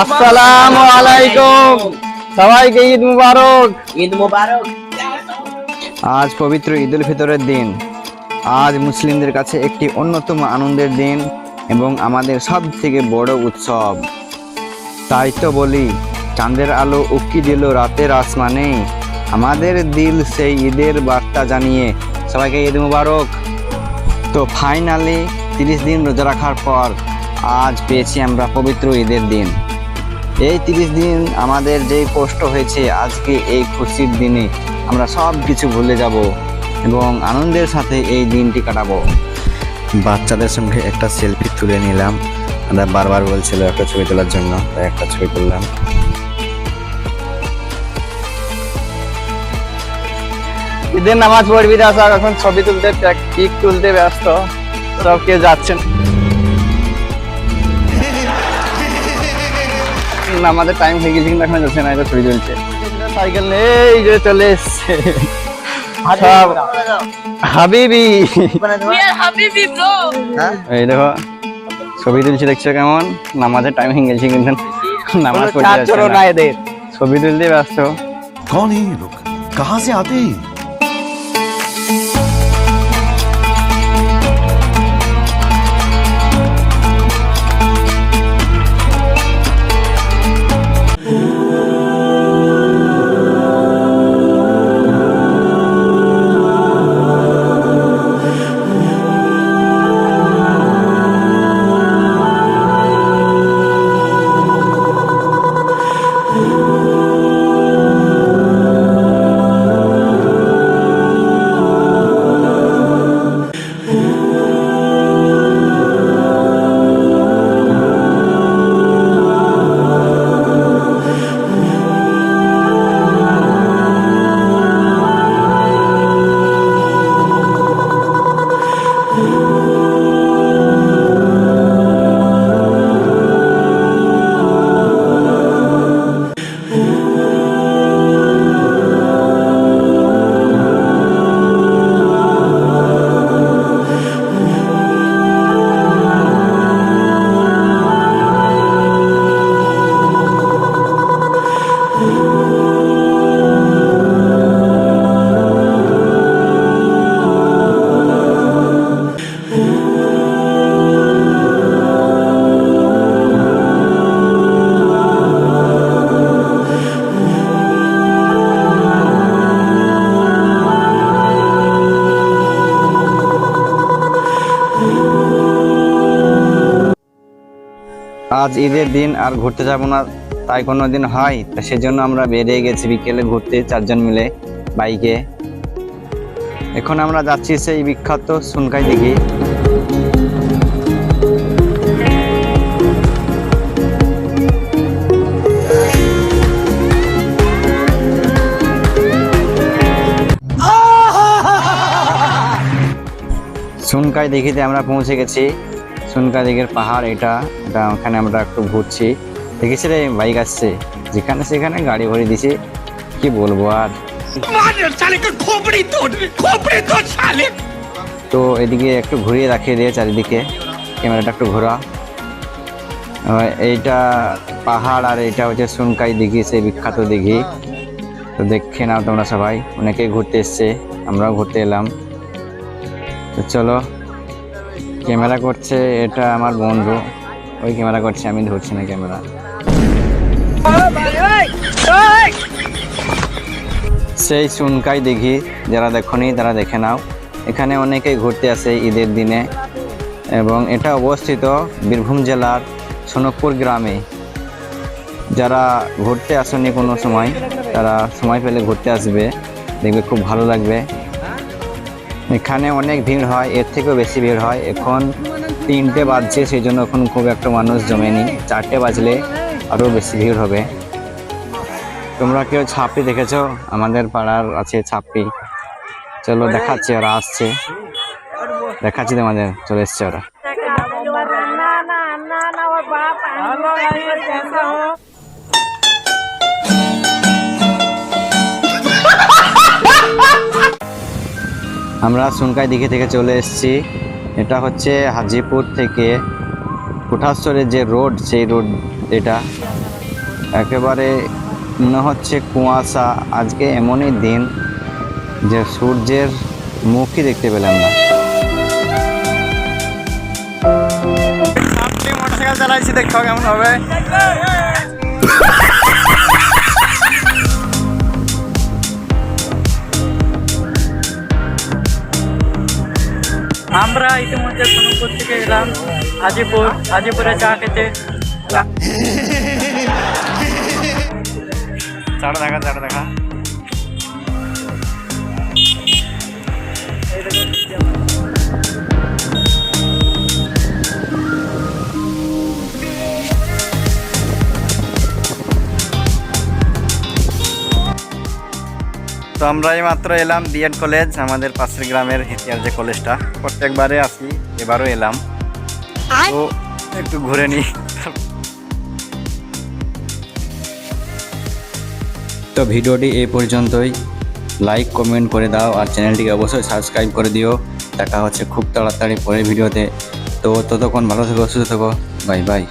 আসসালামু আলাইকুম, সবাইকে ঈদ মুবারক। ঈদ মুবারক। আজ পবিত্র ঈদ উল ফিতরের দিন। আজ মুসলিমদের কাছে একটি অন্যতম আনন্দের দিন এবং আমাদের সব থেকে বড় উৎসব। তাই তো বলি, চাঁদের আলো উকি দিল রাতের আসমানে, আমাদের দিল সেই ঈদের বার্তা জানিয়ে সবাইকে ঈদ মুবারক। তো ফাইনালি 30 দিন রোজা রাখার পর আজ পেয়েছি আমরা পবিত্র ঈদের দিন। এই 30 দিন আমাদের যেই কষ্ট হয়েছে, আজকে এই খুশির দিনে আমরা সব কিছু ভুলে যাব এবং আনন্দের সাথে এই দিনটি কাটাবো। বাচ্চাদের সঙ্গে একটা সেলফি তুলে নিলাম। আমরা বারবার বলছিল একটা ছবি তোলার জন্য, তাই একটা ছবি তুললাম। ঈদের নামাজ পড়বি না স্যার, এখন ছবি তুলতে পিক তুলতে ব্যস্ত, সব কেউ যাচ্ছেন। আমাদের টাইম হয়ে গেছে কিন্তু এখন যাচ্ছে না, এটা ছবি চলছে। সাইকেল নেই যে চলে এসছে সব হাবিবি। এই দেখো ছবি তুলছে, দেখছো কেমন? নামাজের টাইম হয়ে গেছে কিন্তু নামাজ পড়তে যাচ্ছে না, ছবি তুলতে ব্যস্ত। कौन है ये लोग, कहाँ से आते हैं? আজ ঈদের দিন আর ঘুরতে যাব না তাই কোনো দিন হয়, তা সেজন্য আমরা বেরিয়ে গেছি বিকেলে ঘুরতে 4 জন মিলে বাইকে। এখন আমরা যাচ্ছি সেই বিখ্যাত সুনকাই দিঘি। সুনকাই দিঘিতে আমরা পৌঁছে গেছি। সুনকাই দিঘির পাহাড় এটা, ওখানে আমরা একটু ঘুরছি। দেখেছি রে বাইক আসছে, যেখানে সেখানে গাড়ি ভরে দিছি, কি বলবো আর। তো এদিকে একটু ঘুরিয়ে রাখিয়ে দিয়ে চারিদিকে, ক্যামেরাটা একটু ঘোরা। এইটা পাহাড় আর এটা হচ্ছে সুনকাই দিঘি, সেই বিখ্যাত দিঘি। তো দেখে নাও তোমরা সবাই, অনেকেই ঘুরতে এসছে, আমরাও ঘুরতে এলাম। তো চলো, ক্যামেরা করছে এটা আমার বন্ধু, ওই ক্যামেরা করছে, আমি ধরছি না ক্যামেরা। সেই সুনকাই দিঘি, যারা দেখোনি তারা দেখে নাও। এখানে অনেকেই ঘুরতে আসে ঈদের দিনে এবং এটা অবস্থিত বীরভূম জেলার সোনকপুর গ্রামে। যারা ঘুরতে আসেনি কোনো সময়, তারা সময় পেলে ঘুরতে আসবে, দেখবে খুব ভালো লাগবে। এখানে অনেক ভিড় হয়, এর থেকেও বেশি ভিড় হয়। এখন 3টে বাজছে, সেই জন্য এখন খুব একটা মানুষ জমেনি। 4টে বাজলে আরও বেশি ভিড় হবে। তোমরা কেউ ছাপড়ি দেখেছো? আমাদের পাড়ার আছে ছাপড়ি। চলো দেখাচ্ছি, ওরা আসছে, দেখাচ্ছি তোমাদের। চলে এসছে ওরা। আমরা সুনকাই দিঘি থেকে চলে এসেছি। এটা হচ্ছে হাজিপুর থেকে কুঠাশ্বরের যে রোড, সেই রোড এটা একেবারে মনে হচ্ছে কুয়াশা। আজকে এমনই দিন যে সূর্যের মুখই দেখতে পেলাম না। মোটরসাইকেল চালাইছি, দেখো কেমন হবে। আমরা ইতিমধ্যে সোনুপুর থেকে এলাম হাজিপুরে চা খেতে। চাটা দেখা তো আমরা এই মাত্র এলাম বিএড কলেজ, আমাদের পাশের গ্রামের হিতিয়ার যে কলেজটা। প্রত্যেকবারে আসি, এবারও এলাম, তো একটু ঘুরে নিই। তো ভিডিওটি এই পর্যন্তই। লাইক কমেন্ট করে দাও আর চ্যানেলটিকে অবশ্যই সাবস্ক্রাইব করে দিও। দেখা হচ্ছে খুব তাড়াতাড়ি পরের ভিডিওতে। তো ততক্ষণ ভালো থেকো, সুস্থ থেকো, বাই বাই।